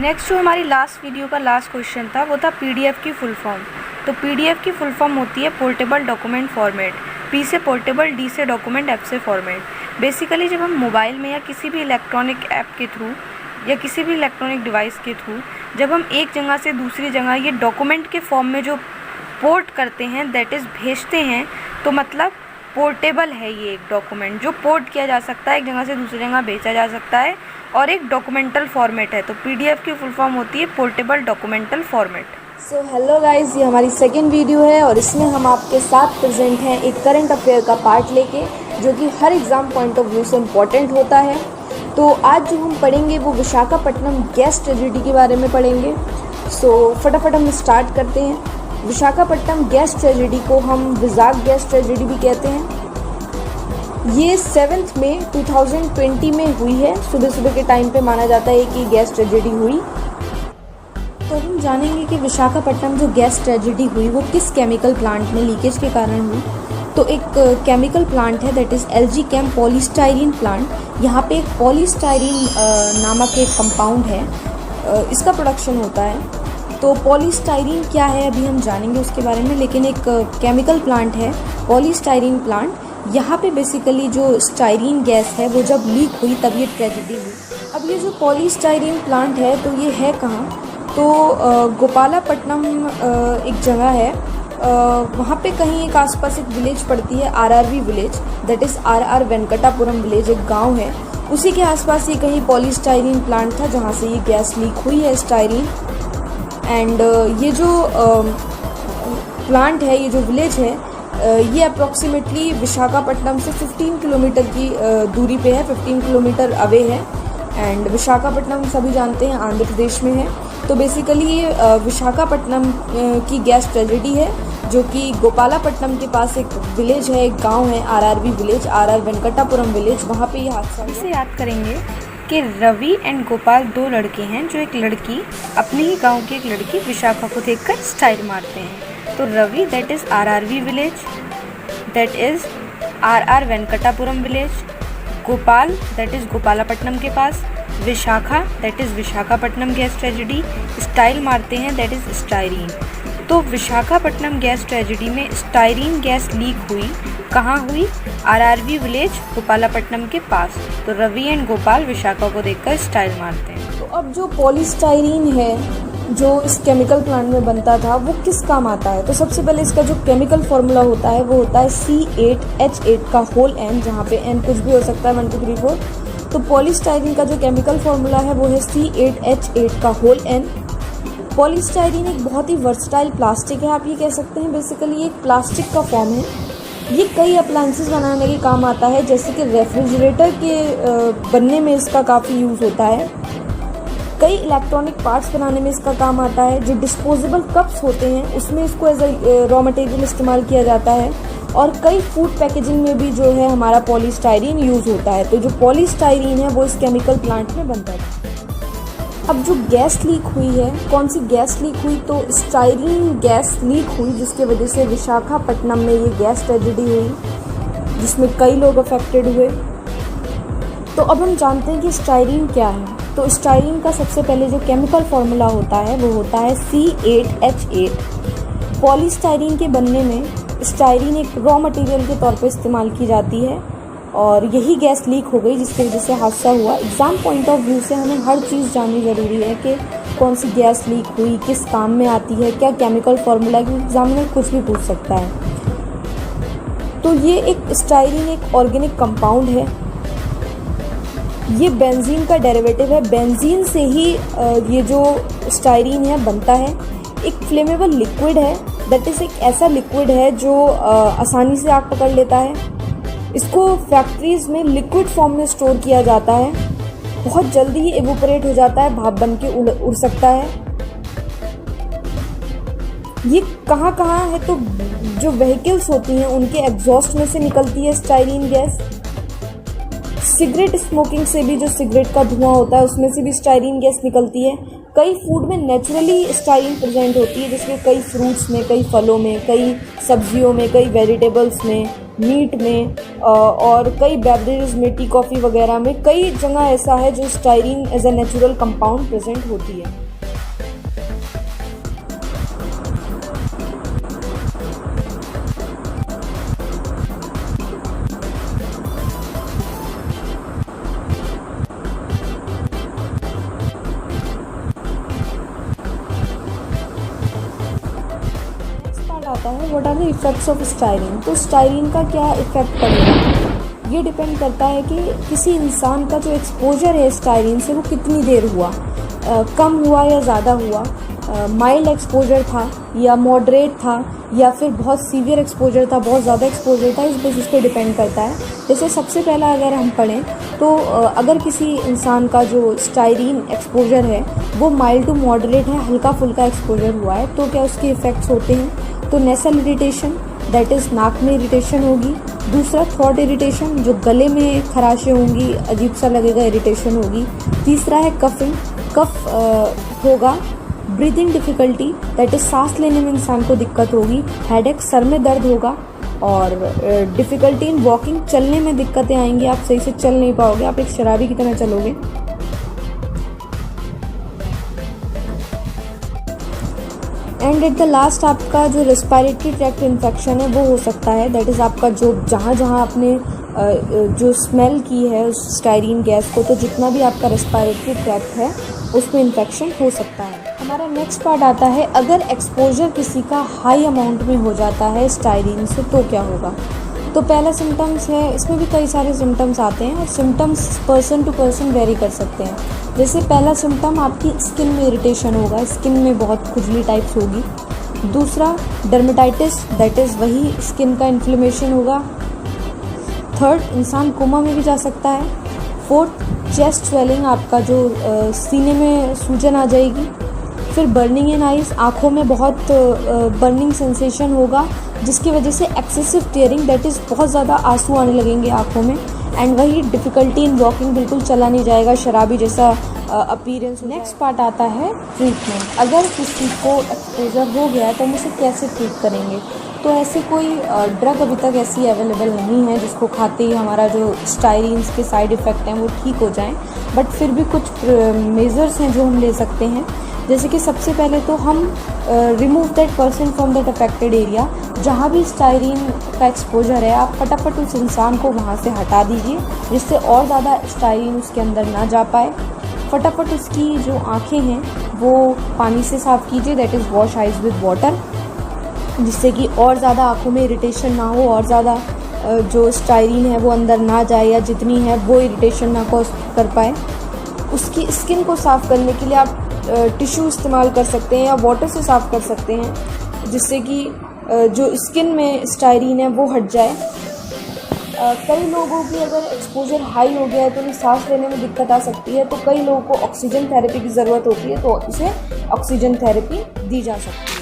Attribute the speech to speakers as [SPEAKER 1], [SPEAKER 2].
[SPEAKER 1] Next जो हमारी last video का लास्ट क्वेश्चन था वो था पीडीएफ की फुल फॉर्म। तो पीडीएफ की फुल फॉर्म होती है पोर्टेबल डॉक्यूमेंट फॉर्मेट। पी से पोर्टेबल, डी से डॉक्यूमेंट, एफ से फॉर्मेट। बेसिकली जब हम मोबाइल में या किसी भी इलेक्ट्रॉनिक ऐप के थ्रू या किसी भी इलेक्ट्रॉनिक डिवाइस के थ्रू जब हम एक जगह से दूसरी जगह ये डॉक्यूमेंट के फॉर्म में जो पोर्ट करते हैं, दैट इज़ भेजते हैं, तो मतलब पोर्टेबल है ये एक डॉक्यूमेंट जो पोर्ट किया जा सकता है, एक जगह से दूसरी जगह भेजा जा सकता है और एक डॉक्यूमेंटल फॉर्मेट है। तो पीडीएफ की फुल फॉर्म होती है portable documental format.
[SPEAKER 2] So hello guys, ये हमारी सेकेंड वीडियो है और इसमें हम आपके साथ प्रेजेंट हैं एक करंट अफेयर का पार्ट लेके, जो कि हर एग्ज़ाम पॉइंट ऑफ व्यू से इम्पॉर्टेंट होता है। तो आज जो हम पढ़ेंगे वो विशाखापट्टनम गैस ट्रेजेडी के बारे में पढ़ेंगे। सो फटाफट हम स्टार्ट करते हैं। विशाखापट्टनम गैस ट्रेजेडी को हम विजाक गैस ट्रेजेडी भी कहते हैं। ये 7 मई 2020 में हुई है। सुबह सुबह के टाइम पे माना जाता है कि गैस ट्रेजेडी हुई। तो हम जानेंगे कि विशाखापट्टनम जो गैस ट्रेजेडी हुई वो किस केमिकल प्लांट में लीकेज के कारण हुई। तो एक केमिकल प्लांट है, that is LG came polystyrene plant. यहाँ पे एक पॉलीस्टाइरीन नामक एक कंपाउंड है, इसका प्रोडक्शन होता है। तो पॉलीस्टाइरीन क्या है अभी हम जानेंगे उसके बारे में, लेकिन एक केमिकल प्लांट है पॉलीस्टाइरीन प्लांट। यहाँ पे बेसिकली जो स्टाइरीन गैस है वो जब लीक हुई तब ये ट्रेजेडी हुई। अब ये जो पॉलीस्टाइरीन प्लांट है तो ये है कहाँ, तो गोपालापट्टनम एक जगह है, वहाँ पे कहीं एक आसपास एक विलेज पड़ती है, RRV village, that is RR Venkatapuram village, एक गांव है। उसी के आसपास ये कहीं पॉलीस्टाइरीन प्लांट था जहाँ से ये गैस लीक हुई है, स्टाइरीन। एंड ये जो प्लांट है, ये जो विलेज है, ये अप्रॉक्सीमेटली विशाखापट्टनम से 15 किलोमीटर की दूरी पे है, 15 किलोमीटर अवे है। एंड विशाखापट्टनम सभी जानते हैं आंध्र प्रदेश में है। तो बेसिकली ये विशाखापट्टनम की गैस ट्रेजेडी है, जो कि गोपालापट्टनम के पास एक विलेज है, एक गांव है, RRV village, RR Venkatapuram village, वहाँ पे ये हादसा।
[SPEAKER 1] इसे याद करेंगे कि रवि एंड गोपाल दो लड़के हैं, जो एक लड़की अपने ही गांव की एक लड़की विशाखा को देखकर स्टाइल मारते हैं। तो Ravi that is RRV village, that is RR Venkatapuram village, Gopal that is Gopalapatnam के पास, Vishakha that is Visakhapatnam gas tragedy, style मारते हैं दैट इज़ स्टाइरीन। तो विशाखापट्टनम गैस ट्रेजेडी में स्टाइरीन गैस लीक हुई, कहाँ हुई? आरआरवी विलेज, गोपालापट्टनम के पास। तो रवि एंड गोपाल विशाखा को देखकर स्टाइल मारते हैं।
[SPEAKER 2] तो अब जो पॉलीस्टाइरीन है जो इस केमिकल प्लांट में बनता था वो किस काम आता है, तो सबसे पहले इसका जो केमिकल फार्मूला होता है वो होता है C8H8 का होल N, जहाँ पे N कुछ भी हो सकता है, 1 2 3 4। तो पॉलीस्टाइरीन का जो केमिकल फार्मूला है वो है C8H8 का होल N। पॉलीस्टाइरीन एक बहुत ही वर्सटाइल प्लास्टिक है, आप ये कह सकते हैं। बेसिकली ये एक प्लास्टिक का फॉर्म है। ये कई अप्लायंसेस बनाने के काम आता है, जैसे कि रेफ्रिजरेटर के बनने में इसका काफ़ी यूज़ होता है। कई इलेक्ट्रॉनिक पार्ट्स बनाने में इसका काम आता है। जो डिस्पोजेबल कप्स होते हैं उसमें इसको एज अ रॉ मटेरियल इस्तेमाल किया जाता है। और कई फूड पैकेजिंग में भी जो है हमारा पॉलीस्टाइरीन यूज़ होता है। तो जो पॉलीस्टाइरीन है वो इस केमिकल प्लांट में बनता है। अब जो गैस लीक हुई है, कौन सी गैस लीक हुई, तो स्टाइरीन गैस लीक हुई, जिसके वजह से विशाखापट्टनम में ये गैस ट्रेजेडी हुई, जिसमें कई लोग अफेक्टेड हुए। तो अब हम जानते हैं कि स्टाइरीन क्या है। तो स्टाइरीन का सबसे पहले जो केमिकल फार्मूला होता है वो होता है C8H8। पॉलीस्टाइरीन के बनने में स्टाइरीन एक रॉ मटेरियल के तौर पर इस्तेमाल की जाती है और यही गैस लीक हो गई, जिसकी वजह से हादसा हुआ। एग्ज़ाम पॉइंट ऑफ व्यू से हमें हर चीज़ जाननी ज़रूरी है कि कौन सी गैस लीक हुई, किस काम में आती है, क्या केमिकल फार्मूला, क्योंकि एग्जाम में कुछ भी पूछ सकता है। तो ये एक स्टाइरीन एक ऑर्गेनिक कंपाउंड है। ये बेंजीन का डेरिवेटिव है। बेंजीन से ही ये जो स्टाइरीन है बनता है। एक फ्लेमेबल लिक्विड है, दैट इज़ एक ऐसा लिक्विड है जो आसानी से आग पकड़ लेता है। इसको फैक्ट्रीज़ में लिक्विड फॉर्म में स्टोर किया जाता है। बहुत जल्दी ही इवोपरेट हो जाता है, भाप बन के उड़ सकता है। ये कहाँ कहाँ है, तो जो व्हीकल्स होती हैं उनके एग्जॉस्ट में से निकलती है स्टाइरीन गैस। सिगरेट स्मोकिंग से भी जो सिगरेट का धुआं होता है उसमें से भी स्टाइरीन गैस निकलती है। कई फूड में नेचुरली स्टाइरीन प्रेजेंट होती है, जिसमें कई फ्रूट्स में, कई फलों में, कई सब्जियों में, कई वेजिटेबल्स में, मीट में और कई बेवरेजेस में, टी कॉफ़ी वगैरह में कई जगह ऐसा है जो styrene as a natural compound present होती है। आता है what are the effects of styrene. तो स्टायरीन का क्या इफ़ेक्ट पड़ेगा, ये डिपेंड करता है कि किसी इंसान का जो एक्सपोजर है स्टायरीन से वो कितनी देर हुआ, कम हुआ या ज़्यादा हुआ, माइल्ड एक्सपोजर था या मॉडरेट था या फिर बहुत सीवियर एक्सपोजर था, बहुत ज़्यादा एक्सपोजर था, इस बेसिस पे डिपेंड करता है। जैसे सबसे पहला अगर हम पढ़ें तो अगर किसी इंसान का जो स्टायरीन एक्सपोजर है वो माइल्ड टू मॉडरेट है, हल्का फुल्का एक्सपोजर हुआ है, तो क्या उसके इफ़ेक्ट्स होते हैं। तो नेसल इरिटेशन, दैट इज़ नाक में इरिटेशन होगी। दूसरा थ्रोट इरिटेशन, जो गले में खराशें होंगी, अजीब सा लगेगा, इरिटेशन होगी। तीसरा है कफिंग, कफ होगा। ब्रीदिंग डिफ़िकल्टी, दैट इज़ सांस लेने में इंसान को दिक्कत होगी। हेडेक, सर में दर्द होगा। और डिफ़िकल्टी इन वॉकिंग, चलने में दिक्कतें आएंगी, आप सही से चल नहीं पाओगे, आप एक शराबी की तरह चलोगे। एंड एट द लास्ट आपका जो रेस्पिरेटरी ट्रैक्ट इन्फेक्शन है वो हो सकता है, दैट इज़ आपका जो जहाँ आपने जो स्मेल की है उस स्टायरीन गैस को, तो जितना भी आपका रेस्पिरेटरी ट्रैक्ट है उसमें इन्फेक्शन हो सकता है। हमारा नेक्स्ट पार्ट आता है, अगर एक्सपोजर किसी का हाई अमाउंट में हो जाता है स्टायरीन से तो क्या होगा। तो पहला सिम्टम्स है, इसमें भी कई सारे सिम्टम्स आते हैं और symptoms person to person vary कर सकते हैं। जैसे पहला सिम्टम आपकी स्किन में इरिटेशन होगा, स्किन में बहुत खुजली टाइप्स होगी। दूसरा डर्मेटाइटिस, दैट इज़ वही स्किन का इन्फ्लेमेशन होगा। थर्ड, इंसान कोमा में भी जा सकता है। फोर्थ, चेस्ट स्वेलिंग, आपका जो सीने में सूजन आ जाएगी। फिर बर्निंग इन आइज़, आँखों में बहुत बर्निंग सेंसेशन होगा जिसकी वजह से एक्सेसिव टीयरिंग, दैट इज़ बहुत ज़्यादा आंसू आने लगेंगे आँखों में। एंड वही डिफ़िकल्टी इन वॉकिंग, बिल्कुल चला नहीं जाएगा, शराबी जैसा अपीयरेंस। नेक्स्ट पार्ट आता है ट्रीटमेंट। अगर किसी को एक्सपोजर हो गया है तो हम उसे कैसे ट्रीट करेंगे। तो ऐसे कोई ड्रग अभी तक ऐसी अवेलेबल नहीं है जिसको खाते ही हमारा जो स्टायरीन्स के साइड इफ़ेक्ट हैं वो ठीक हो जाएं, बट फिर भी कुछ मेजर्स हैं जो हम ले सकते हैं। जैसे कि सबसे पहले तो हम remove that person from that affected area. जहाँ भी स्टायरीन का एक्सपोजर है आप फटाफट उस इंसान को वहाँ से हटा दीजिए, जिससे और ज़्यादा स्टायरीन उसके अंदर ना जा पाए। फटाफट उसकी जो आँखें हैं वो पानी से साफ़ कीजिए, that is wash eyes with water, जिससे कि और ज़्यादा आँखों में इरिटेशन ना हो, और ज़्यादा जो स्टायरीन है वो अंदर ना जाए या जितनी है वो इरिटेशन ना कॉज कर पाए। उसकी स्किन को साफ़ करने के लिए आप टिश्यू इस्तेमाल कर सकते हैं या वाटर से साफ़ कर सकते हैं, जिससे कि जो स्किन में स्टायरीन है वो हट जाए। कई लोगों की अगर एक्सपोजर हाई हो गया है तो उन्हें सांस लेने में दिक्कत आ सकती है, तो कई लोगों को ऑक्सीजन थेरेपी की ज़रूरत होती है, तो इसे ऑक्सीजन थेरेपी दी जा सकती है।